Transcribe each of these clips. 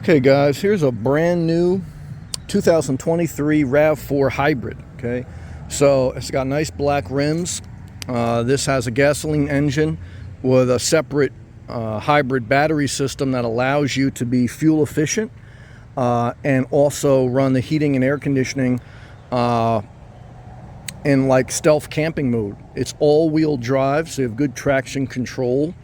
Okay guys, here's a brand new 2023 RAV4 hybrid. Okay, so it's got nice black rims. This has a gasoline engine with a separate hybrid battery system that allows you to be fuel efficient and also run the heating and air conditioning in like stealth camping mode. It's all-wheel drive, so you have good traction control.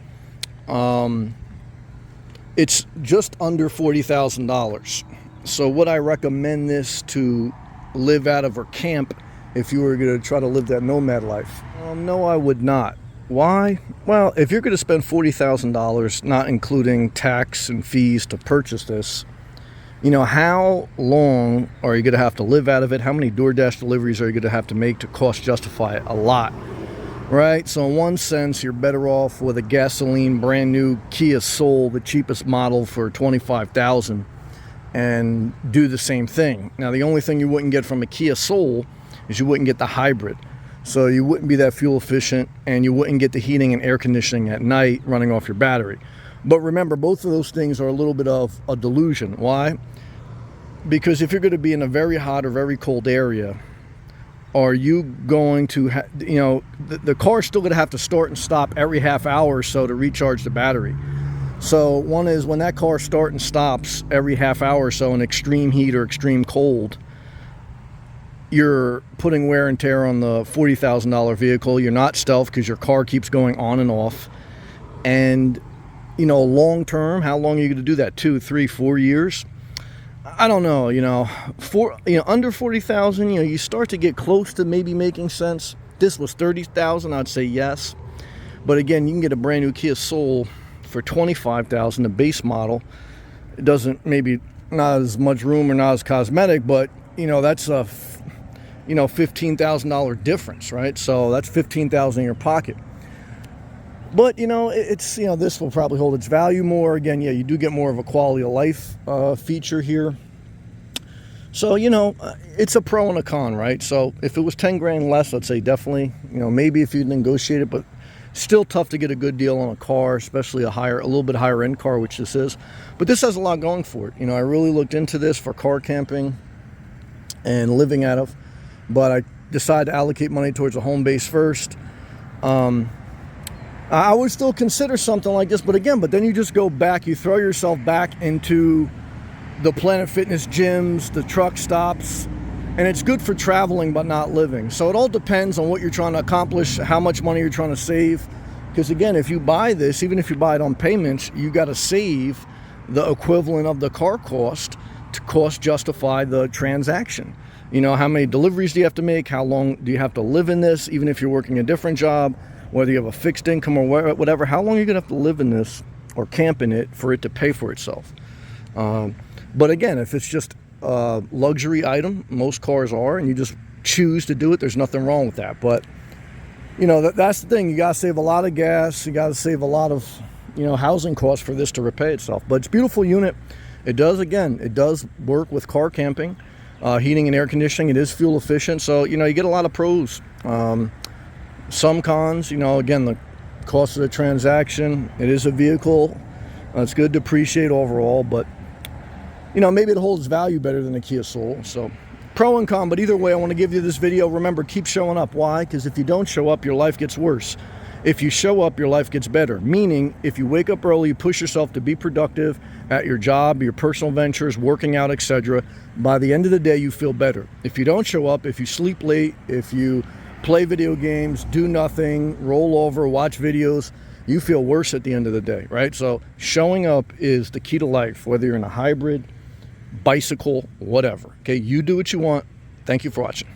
It's just under $40,000. So would I recommend this to live out of or camp if you were going to try to live that nomad life? No, I would not. Why? Well, if you're going to spend $40,000, not including tax and fees to purchase this, you know, how long are you going to have to live out of it? How many DoorDash deliveries are you going to have to make to cost justify it? A lot. Right, so in one sense, you're better off with a gasoline brand new Kia Soul, the cheapest model, for $25,000, and do the same thing. Now, the only thing you wouldn't get from a Kia Soul is you wouldn't get the hybrid. So you wouldn't be that fuel efficient, and you wouldn't get the heating and air conditioning at night running off your battery. But remember, both of those things are a little bit of a delusion. Why? Because if you're going to be in a very hot or very cold area, are you going to, the car's still going to have to start and stop every half hour or so to recharge the battery. So one is, when that car starts and stops every half hour or so in extreme heat or extreme cold, you're putting wear and tear on the $40,000 vehicle. You're not stealth because your car keeps going on and off. And, long term, how long are you going to do that? 2, 3, 4 years? I don't know, under 40,000, you start to get close to maybe making sense. This was 30,000, I'd say yes. But again, you can get a brand new Kia Soul for 25,000, the base model. It doesn't, maybe not as much room or not as cosmetic, but that's a $15,000 difference, right? So that's 15,000 in your pocket. But, it's, this will probably hold its value more. Again, yeah, you do get more of a quality of life feature here. So, it's a pro and a con, right? So if it was 10 grand less, I'd say definitely, maybe if you negotiate it, but still tough to get a good deal on a car, especially a little bit higher end car, which this is. But this has a lot going for it. I really looked into this for car camping and living out of, but I decided to allocate money towards a home base first. I would still consider something like this, but then you just go back, you throw yourself back into the Planet Fitness gyms, the truck stops, and it's good for traveling but not living. So it all depends on what you're trying to accomplish, how much money you're trying to save. Because again, if you buy this, even if you buy it on payments, you got to save the equivalent of the car cost to cost justify the transaction. How many deliveries do you have to make? How long do you have to live in this, even if you're working a different job? Whether you have a fixed income or whatever, how long are you going to have to live in this or camp in it for it to pay for itself? But again, if it's just a luxury item, most cars are, and you just choose to do it, there's nothing wrong with that. But, that's the thing. You got to save a lot of gas. You got to save a lot of, housing costs for this to repay itself. But it's a beautiful unit. It does work with car camping, heating and air conditioning. It is fuel efficient. So, you get a lot of pros. Some cons, again, the cost of the transaction. It is a vehicle. It's good to depreciate overall, but, maybe it holds value better than a Kia Soul. So, pro and con, but either way, I want to give you this video. Remember, keep showing up. Why? Because if you don't show up, your life gets worse. If you show up, your life gets better. Meaning, if you wake up early, you push yourself to be productive at your job, your personal ventures, working out, etc. By the end of the day, you feel better. If you don't show up, if you sleep late, if you play video games, do nothing, roll over, watch videos, you feel worse at the end of the day, right? So showing up is the key to life, whether you're in a hybrid, bicycle, whatever. Okay, you do what you want. Thank you for watching.